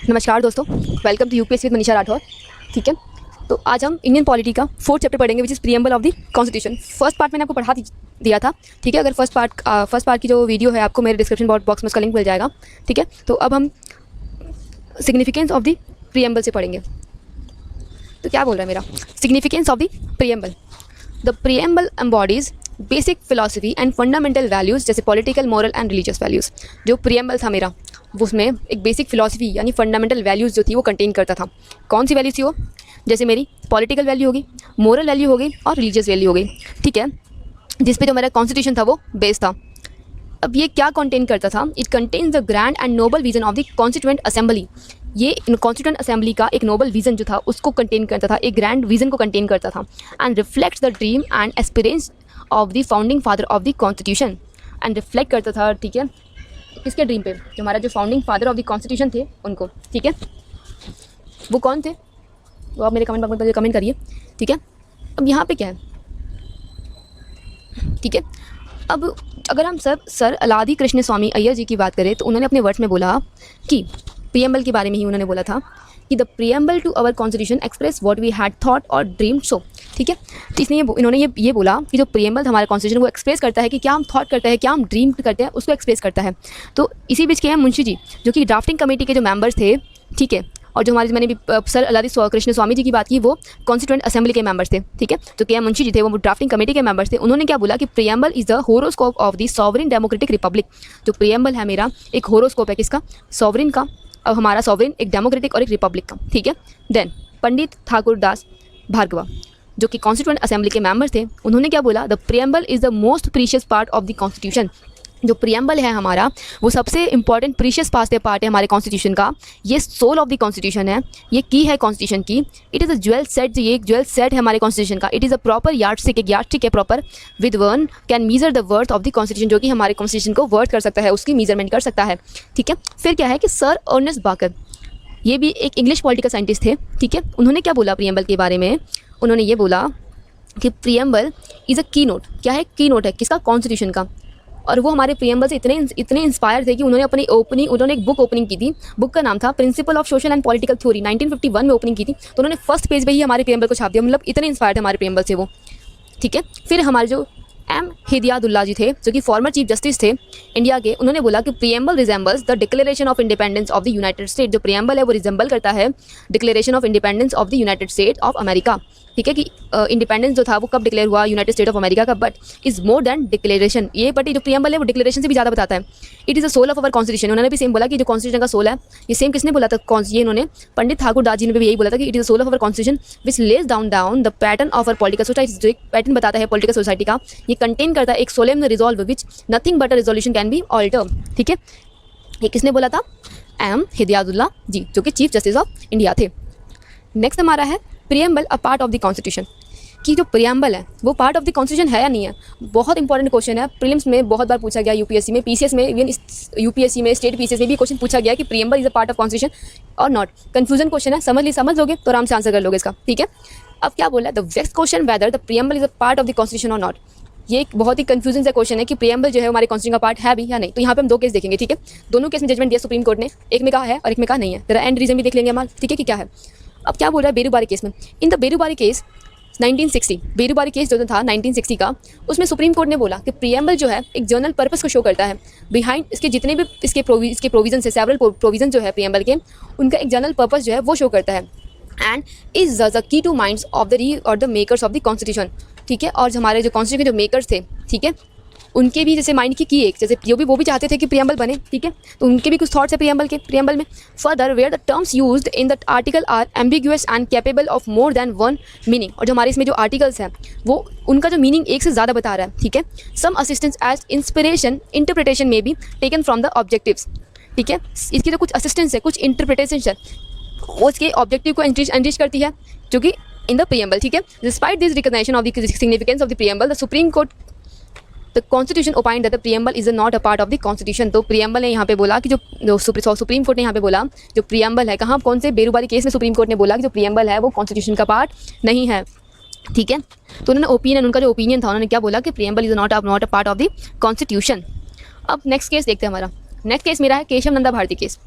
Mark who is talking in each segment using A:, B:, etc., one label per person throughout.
A: नमस्कार दोस्तों, welcome to UPSC with Manisha Rathore. ठीक है, तो आज हम इंडियन पॉलिटी का 4th चैप्टर पढ़ेंगे which is preamble of the constitution. First part मैंने आपको पढ़ा दिया था। ठीक है, अगर फर्स्ट पार्ट की जो वीडियो है आपको मेरे डिस्क्रिप्शन बॉक्स में उसका लिंक मिल जाएगा। ठीक है, तो अब हम सिग्निफिकेंस ऑफ द प्रीएम्बल से पढ़ेंगे। तो क्या बोल रहा है मेरा significance of the preamble. The preamble embodies basic philosophy and fundamental values जैसे political, moral and religious values. जो प्रीएम्बल था मेरा उसमें एक बेसिक फिलॉसफी यानी फंडामेंटल वैल्यूज़ जो थी वो कंटेन करता था। कौन सी वैल्यूज़ थी वो? जैसे मेरी पॉलिटिकल वैल्यू होगी, मोरल वैल्यू हो गई और रिलीजियस वैल्यू हो गई। ठीक है, जिस पे जो मेरा कॉन्स्टिट्यूशन था वो बेस था। अब ये क्या कंटेन करता था? It contains the grand and noble vision of the constituent assembly. ये कॉन्स्टिट्यूएंट असेंबली का एक नोबल विजन जो था उसको कंटेन करता था, एक ग्रैंड विजन को कंटेन करता था। And reflects the dream and aspirations of the founding father of the constitution. And reflect करता था, ठीक है, किसके ड्रीम पे? जो हमारा जो founding father of the constitution थे उनको। ठीक है, वो कौन थे वो आप मेरे कमेंट बॉक्स में कमेंट करिए। ठीक है, अब यहाँ पे क्या है? ठीक है, अब अगर हम सर अलादी कृष्ण स्वामी अय्यर जी की बात करें तो उन्होंने अपने वर्ड्स में बोला कि प्रीएम्बल के बारे में ही उन्होंने बोला था कि the preamble to our constitution express what we had thought और ड्रीम्ड सो। ठीक है, तो इसलिए इन्होंने ये बोला कि जो प्रीएम्बल हमारा कॉन्स्टिट्यूशन वो एक्सप्रेस करता है कि क्या हम थॉट करते हैं, क्या हम ड्रीम करते हैं, उसको एक्सप्रेस करता है। तो इसी बीच के हैं मुंशी जी जो कि ड्राफ्टिंग कमेटी के जो मेंबर्स थे। ठीक है, और जो हमारे मैंने भी सर अलादी कृष्ण स्वामी जी की बात की वो कॉन्स्टिट्यूएंट असेंबली के मेंबर्स थे। ठीक है, तो के मुंशी जी थे वो ड्राफ्टिंग कमेटी के मेंबर्स थे। उन्होंने क्या बोला कि preamble is the horoscope of the sovereign democratic Republic. जो प्रीएम्बल है मेरा एक होरोस्कोप है, किसका? सॉवरेन का। अब हमारा सॉवरेन एक डेमोक्रेटिक और एक रिपब्लिक का। ठीक है, देन पंडित ठाकुर दास भार्गवा जो कि कॉन्स्टिट्यूएंट असेंबली के मेंबर्स थे, उन्होंने क्या बोला? The preamble is the most precious part of the constitution. जो प्रीएम्बल है हमारा वो सबसे इंपॉर्टेंट प्रीशियस पार्ट है हमारे कॉन्स्टिट्यूशन का। ये सोल ऑफ द कॉन्स्टिट्यूशन है, ये की है कॉन्स्टिट्यूशन की। It is a jewel set, ये एक ज्वेल सेट है हमारे कॉन्स्टिट्यूशन का। It is a proper yardstick, एक यार्डस्टिक है proper with one can measure the worth of the constitution, जो कि हमारे कॉन्स्टिट्यूशन को वर्थ कर सकता है, उसकी मीजरमेंट कर सकता है। ठीक है, फिर क्या है कि सर अर्नेस्ट बाकर ये भी एक इंग्लिश पॉलिटिकल साइंटिस्ट थे। ठीक है, उन्होंने क्या बोला प्रीएम्बल के बारे में? उन्होंने ये बोला कि प्रीएम्बल इज़ अ की नोट। क्या है? की नोट है किसका? कॉन्स्टिट्यूशन का। और वो हमारे प्रीएम्बल से इतने इंस्पायर थे कि उन्होंने एक बुक ओपनिंग की थी। बुक का नाम था principle of social and political theory. 1951 में ओपनिंग की थी। तो उन्होंने फर्स्ट पेज पे ही हमारे प्रीएम्बल को छाप दिया। मतलब इतने इंस्पायर थे हमारे प्रीएम्बल से वो। ठीक है, फिर हमारे जो एम हिदायतुल्लाह जी थे जो कि फॉर्मर चीफ जस्टिस थे इंडिया के, उन्होंने बोला कि preamble resembles the declaration of independence of the United state. जो प्रीएम्बल है वो रिजेंबल करता है declaration of independence of the United State of America. ठीक है, कि इंडिपेंडेंस जो था वो कब डिक्लेयर हुआ यूनाइटेड स्टेट ऑफ अमेरिका का, but is more than declaration. ये बट जो प्रीएम्बल है वो डिक्लेरेशन से भी ज़्यादा बताता है। It is the soul of our constitution. उन्होंने भी सेम बोला कि जो कॉन्स्टिट्यूशन का सोल है, ये सेम किसने बोला था? ये इन्होंने पंडित ठाकुर दास जी ने भी यही बोला था कि it is the soul of our constitution which lays down the pattern of our political society. जो एक पैटर्न बताता है पॉलिटिकल सोसाइटी का, ये कंटेन करता है एक solemn resolve which nothing but a resolution can be alter. ठीक है, ये किसने बोला था? एम हिदायतुल्लाह जी जो कि चीफ जस्टिस ऑफ इंडिया थे। नेक्स्ट हमारा है preamble a part of the constitution. कि जो प्रीएम्बल है वो पार्ट ऑफ द कॉन्स्टिट्यूशन है या नहीं है? बहुत इंपॉर्टेंट क्वेश्चन है, प्रीलिम्स में बहुत बार पूछा गया, यूपीएससी में, पीसीएस में, इवन यूपीएससी में, स्टेट पीसीएस में भी क्वेश्चन पूछा गया कि preamble is a part of constitution और नॉट। कंफ्यूजन क्वेश्चन है, समझ लोगे तो आराम से आंसर कर लोगे इसका। ठीक है, अब क्या बोला है? The next question whether the preamble is a part of the constitution और नॉट। ये एक बहुत ही कंफ्यूजन सा क्वेश्चन है कि प्रीएम्बल जो है हमारे कॉन्स्टिट्यूशन का पार्ट है भी या नहीं। तो यहाँ पे हम दो केस देखेंगे। ठीक है, दोनों केस में जजमेंट दिया सुप्रीम कोर्ट ने, एक में कहा है और एक में कहा नहीं है। जरा एंड रीजन भी देख लेंगे हमारे। ठीक है, कि क्या है। अब क्या बोल रहा है बेरूबारी केस में? In the Berubari case 1960, Berubari case जो था 1960 का, उसमें सुप्रीम कोर्ट ने बोला कि प्रीएम्बल जो है एक जनरल पर्पस को शो करता है। बिहाइंड इसके जितने भी इसके प्रोविजन है, सेवरल प्रोविजन जो है प्रीएम्बल के, उनका एक जनरल पर्पस जो है वो शो करता है। And is the key two minds of the makers of the constitution. ठीक है, और हमारे जो कॉन्स्टिट्यूशन के जो मेकर्स थे, ठीक है, उनके भी जैसे माइंड की एक जैसे वो भी चाहते थे कि प्रीएम्बल बने। ठीक है, तो उनके भी कुछ थॉट्स है प्रीएम्बल में। Further where the terms used in the article are ambiguous and capable of more than one meaning. और जो हमारे इसमें जो आर्टिकल्स हैं वो उनका जो मीनिंग एक से ज़्यादा बता रहा है। ठीक है, some assistance as inspiration interpretation में be taken from the objectives. ठीक है, इसकी जो कुछ असिस्टेंस है, कुछ इंटरप्रिटेशन है, वो इसके ऑब्जेक्टिव को एनरिच करती है जो कि इन द प्रीएम्बल। ठीक है, despite this recognition of the significance of the preamble the supreme court the constitution ओपाइंड that the preamble is not a part of the constitution. तो प्रीएम्बल ने यहाँ पे बोला कि जो सुप्रीम कोर्ट ने यहाँ पे बोला जो प्रीएम्बल है, कहाँ कौन से बेरूबारी केस में सुप्रीम कोर्ट ने बोला कि जो प्रीएम्बल है वो कॉन्स्टिट्यूशन का पार्ट नहीं है। ठीक है, तो उन्होंने उनका जो ओपिनियन था, उन्होंने क्या बोला कि preamble is not a part of the constitution. अब नेक्स्ट केस देखते हैं हमारा। नेक्स्ट केस मेरा है केशव नंदा भारती केस।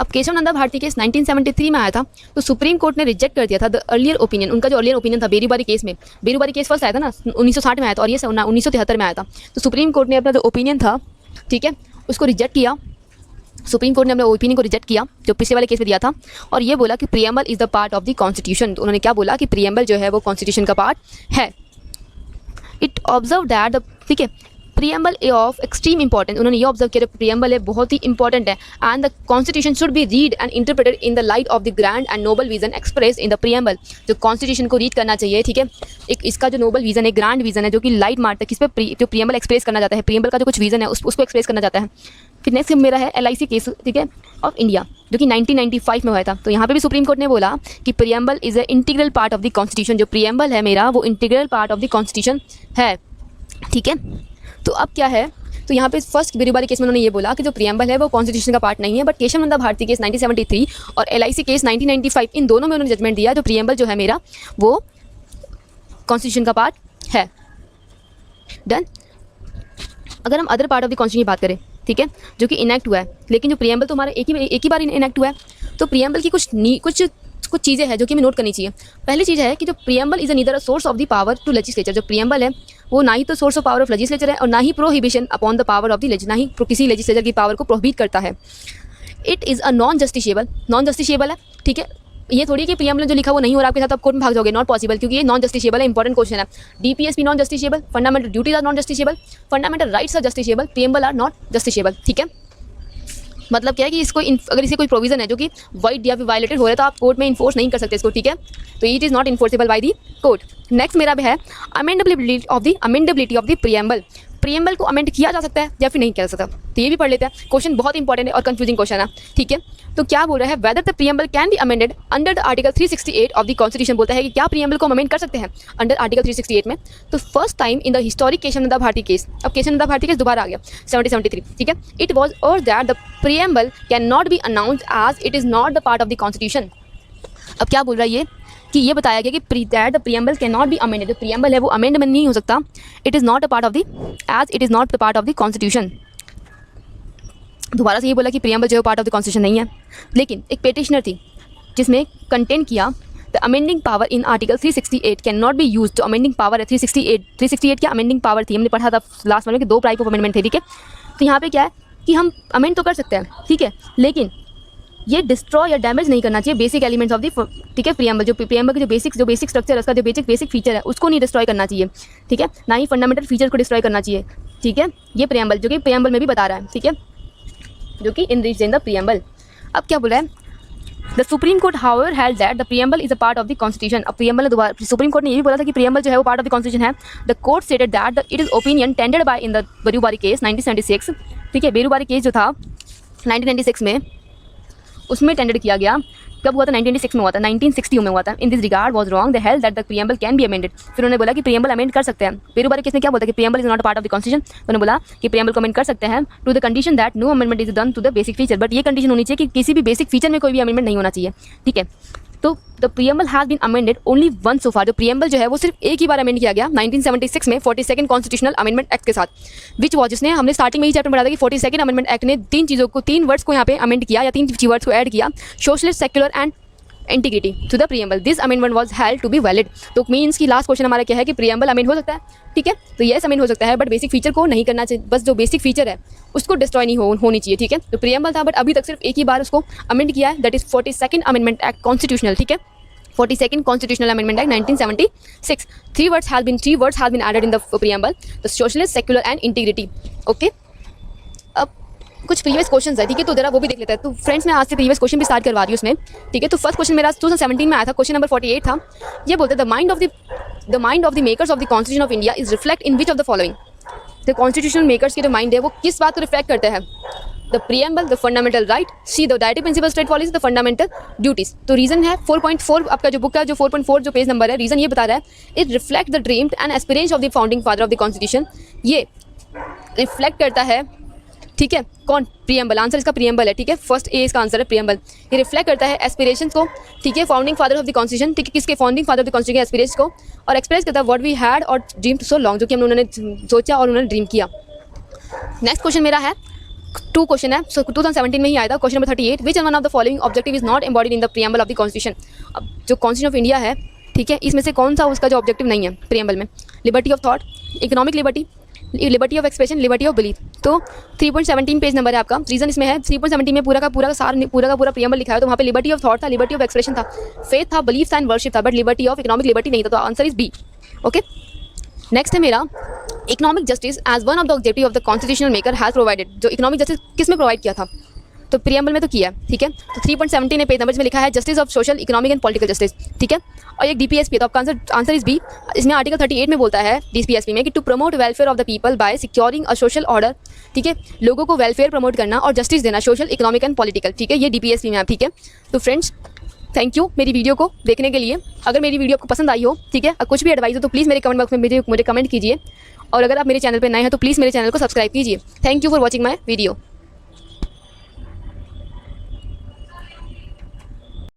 A: अब केशव नंदा भारती केस 1973 में आया था, तो सुप्रीम कोर्ट ने रिजेक्ट कर दिया था द अर्लियर ओपिनियन, उनका जो अर्लियर ओपिनियन था बेरूबारी केस में। बेरूबारी केस फर्स्ट आया था ना 1960 में आया था और ये 1973 में आया था। तो सुप्रीम कोर्ट ने अपना जो ओपिनियन था, ठीक है, उसको रिजेक्ट किया। सुप्रीम कोर्ट ने अपने ओपिनियन को रिजेक्ट किया जो पिछले वाले केस में दिया था, और ये बोला कि preamble is the part of the constitution. तो उन्होंने क्या बोला कि प्रीएम्बल जो है वो कॉन्स्टिट्यूशन का पार्ट है। इट ऑब्जर्व दैट द, ठीक है, preamble a of extreme importance, उन्होंने ये ऑब्जर्व किया प्रीएम्बल है बहुत ही इंपॉर्टेंट है, and the constitution should be read and interpreted in the light of the grand and noble vision express in the preamble. जो कॉन्स्टिट्यूशन को रीड करना चाहिए, ठीक है, एक इसका जो नोबल विजन है, ग्रैंड विजन है, जो कि लाइट मारता है, किस पे जो प्रीएम्बल एक्सप्रेस करना चाहता है, प्रीएम्बल का जो कुछ विजन है उसको एक्सप्रेस करना चाहता है। फिर नेक्स्ट मेरा है LIC केस, ठीक है, ऑफ इंडिया, जो कि 1995 में हुआ था। तो यहाँ पे भी सुप्रीम कोर्ट ने बोला कि preamble is a integral part of the constitution. जो प्रीएम्बल है मेरा वो integral part of the constitution है, ठीक है। तो अब क्या है, तो यहाँ पे फर्स्ट बेरूबारी केस में उन्होंने ये बोला कि जो प्रीएम्बल है वो कॉन्स्टिट्यूशन का पार्ट नहीं है, बट केशव नंदा भारती केस 1973 और LIC केस 1995 इन दोनों में उन्होंने जजमेंट दिया जो प्रीएम्बल जो है मेरा वो कॉन्स्टिट्यूशन का पार्ट है। डन। अगर हम other part of the constitution की बात करें, ठीक है, जो कि इनैक्ट हुआ है, लेकिन जो प्रीएम्बल तो हमारा एक ही बार इनैक्ट हुआ है, तो प्रीएम्बल की कुछ चीज़ें हैं जो कि हमें नोट करनी चाहिए। पहली चीज़ है कि जो preamble is neither a source of the power to legislature. जो प्रीएम्बल है वो ना ही तो source of power of legislature है और ना ही prohibition upon the power of the ना ही किसी लेजिस्लेचर की पावर को प्रोहिबिट करता है। It is a non justiciable है, ठीक है। ये थोड़ी कि प्रीएम्बल जो लिखा वो नहीं हो रहा आपके साथ, आप कोर्ट में भाग जाओगे, नॉट पॉसिबल, क्योंकि ये नॉन जस्टिशिएबल है। इंपॉर्टेंट क्वेश्चन है। DPS भी non justiciable, fundamental duties are non justiciable, fundamental rights are justiciable, preamble are not justiciable, ठीक है। मतलब क्या है कि इसको अगर इसे कोई प्रोविजन है जो कि वाइड या वायलेटेड हो रहा है तो आप कोर्ट में इन्फोर्स नहीं कर सकते इसको, ठीक है। तो it is not enforceable by the court. Next मेरा भी है amendability of the preamble. Preamble को अमेंड किया जा सकता है या फिर नहीं किया जा सकता, तो ये भी पढ़ लेते हैं। क्वेश्चन बहुत इंपॉर्टेंट है और कंफ्यूजिंग क्वेश्चन है, ठीक है। तो क्या बोल रहा है, whether the preamble can be amended under the article 368 of the constitution. बोलता है कि क्या प्रीएम्बल को अमेंड कर सकते हैं अंडर आर्टिकल 368 में। तो first time in the historic Kesavananda Bharati case, अब केशव नंदा भारती केस दोबारा आ गया 1773, ठीक है। इट वॉज और that the preamble can not be announced as it is not the part of the constitution. अब क्या बोल रहा है ये कि ये बताया गया कि that the preamble can not be amended. जो प्रीएम्बल है वो अमेंडमेंट नहीं हो सकता, it is not a part of the as it is not the part of the constitution. दोबारा से ये बोला कि प्रीएम्बल जो है पार्ट ऑफ द कॉन्स्टिट्यूशन नहीं है, लेकिन एक पेटिशनर थी जिसमें कंटेंट किया the amending power in article 368 can not B use. जो अमेंडिंग पावर है 368 क्या अमेंडिंग पावर थी, हमने पढ़ा था लास्ट में कि 2 टाइप ऑफ अमेंडमेंट थे, ठीक है। तो यहाँ पे क्या है कि हम अमेंड तो कर सकते हैं, ठीक है, लेकिन ये डिस्ट्रॉय या डैमेज नहीं करना चाहिए बेसिक एलिमेंट्स ऑफ द, ठीक है, प्रीएम्बल। जो प्रीएम्बल के जो बेसिक स्ट्रक्चर है, उसका जो बेसिक फीचर है उसको नहीं डिस्ट्रॉय करना चाहिए, ठीक है, ना ही फंडामेंटल फीचर को डिस्ट्रॉय करना चाहिए, ठीक है। ये प्रीएम्बल जो कि प्रीएम्बल में भी बता रहा है, ठीक है, जो कि इन द प्रीएम्बल। अब क्या बोला है, the supreme court however held that the preamble is a part of the constitution. अब प्रीएम्बल दोबारा सुप्रीम कोर्ट ने ये भी बोला था कि प्रीएम्बल जो है वो पार्ट ऑफ द कॉन्स्टिट्यूशन है। The court stated that it is opinion tendered bye in the Berubari case 1976, ठीक है। बेरूबारी केस जो था 1996 में, उसमें टेंडर किया गया। कब हुआ था, 1996 में हुआ था, 1960 में हुआ था। In this regard was wrong the held that the preamble can be amended. फिर उन्होंने बोला कि प्रीएम्बल अमेंड कर सकते हैं। बेरूबारी केस में क्या बोलता है कि preamble is not a part of the constitution, तो उन्होंने बोला कि प्रीएम्बल को अमेंड कर सकते हैं to the condition that no amendment is done to the basic feature. But ये कंडीशन होनी चाहिए कि किसी भी बेसिक फीचर में कोई भी अमेंडमेंट नहीं होना चाहिए, ठीक है। तो the preamble has been amended only once so far. जो प्रीएम्बल जो है वो सिर्फ एक ही बार अमेंड किया गया 1976 में 42nd कॉन्स्टिट्यूशनल अमेंडमेंट एक्ट के साथ, विच वॉज, जिसने हमने स्टार्टिंग में ही चैप्टर में पढ़ा था कि 42nd अमेंडमेंट एक्ट ने 3 वर्ड्स को यहाँ पे अमेंड किया या 3 वर्ड्स को ऐड किया, socialist, secular and integrity to the preamble. This amendment was held to be valid. तो मीन्स की लास्ट क्वेश्चन हमारा क्या है कि प्रीएम्बल अमेंड हो सकता है, ठीक है। तो यस अमेंड हो सकता है, बट बेसिक फीचर को नहीं करना चाहिए, बस जो बेसिक फीचर है उसको डिस्ट्रॉय नहीं होनी चाहिए, ठीक है। तो प्रीएम्बल था बट अभी तक सिर्फ एक ही बार उसको अमेंड किया है, that is 42nd amendment act constitutional, ठीक है। 42nd Constitutional Amendment Act 1976. Three words have been added in the preamble: the socialist, secular, and integrity. Okay. अब कुछ प्रीवियस क्वेश्चन है, ठीक है, तो जरा वो भी देख लेते हैं। तो फ्रेंड्स मैं आज से प्रीवियस क्वेश्चन भी स्टार्ट करवा रही हूँ उसमें, ठीक है। तो फर्स्ट क्वेश्चन मेरा 2017 में आया था, क्वेश्चन नंबर 48 था। ये बोलते the mind of the makers of the constitution of India is reflect in which of the following. The constitutional makers के जो माइंड है वो किस बात को रिफ्लेक्ट करते हैं? The preamble, the fundamental right, see the directive principle state policy, the fundamental duties. तो रीजन है 4.4 आपका जो बुक है, जो 4.4 जो पेज नंबर है, रीजन ये बता रहा है it reflect the dreamed and aspirations of the founding father of the constitution. ये रिफ्लेक्ट करता है, ठीक है, कौन? प्रीएम्बल। आंसर इसका प्रीएम्बल है, ठीक है। फर्स्ट ए इसका आंसर है प्रीएम्बल। ये रिफ्लेक्ट करता है एस्पिरेशंस को, ठीक है, founding father of the constitution, ठीक है, किसके? Founding father of the constitution aspirations को, और एक्सप्रेस करता है व्हाट वी हैड और ड्रीम्ड सो लॉन्ग, जो कि हमने उन्होंने सोचा और उन्होंने ड्रीम किया। नेक्स्ट क्वेश्चन मेरा है टू क्वेश्चन है, 2017 में ही आया था, question number 38, which one of the following objective is not embodied in the preamble of the constitution. अब जो कॉन्स्टिट्यूशन ऑफ इंडिया है, ठीक है, इसमें से कौन सा उसका जो ऑब्जेक्टिव नहीं है प्रीएम्बल में? Liberty of thought, economic liberty, liberty of expression, liberty of belief. तो 3.17 पेज नंबर है आपका। रीजन इसमें है 3.17 में पूरा का पूरा प्रीएम्बल लिखा है, तो वहाँ पे लिबर्टी ऑफ थॉट था, लिबर्टी ऑफ एक्सप्रेशन था, फेथ था, बिलीफ था एंड वर्शिप था, but liberty of economic liberty नहीं था। तो answer is B. Okay, next है मेरा economic justice as one of the objective of the constitutional maker has provided. जो इकोनॉमिक जस्टिस किस में प्रोवाइड किया था? तो प्रीएम्बल में तो किया है, ठीक है। तो 3.17 ने पेज नंबर में लिखा है justice of social, economic and political justice, ठीक है। और एक डीपीएसपी है, तो आपका आंसर इज बी। इसमें आर्टिकल 38 में बोलता है डीपीएसपी में कि to promote welfare of the people by securing a social order, ठीक है, लोगों को वेलफेयर प्रमोट करना और जस्टिस देना, सोशल, इकोनॉमिक एंड पॉलिटिकल, ठीक है, ये डीपीएसपी में आप, ठीक है। तो फ्रेंड्स, थैंक यू मेरी वीडियो को देखने के लिए। अगर मेरी वीडियो आपको पसंद आई हो, ठीक है, कुछ भी एडवाइस हो तो प्लीज़ मेरे कमेंट बॉक्स में मुझे कमेंट कीजिए। और अगर आप मेरे चैनल पर नए हैं तो प्लीज़ मेरे चैनल को सब्सक्राइब कीजिए। Thank you for watching my video.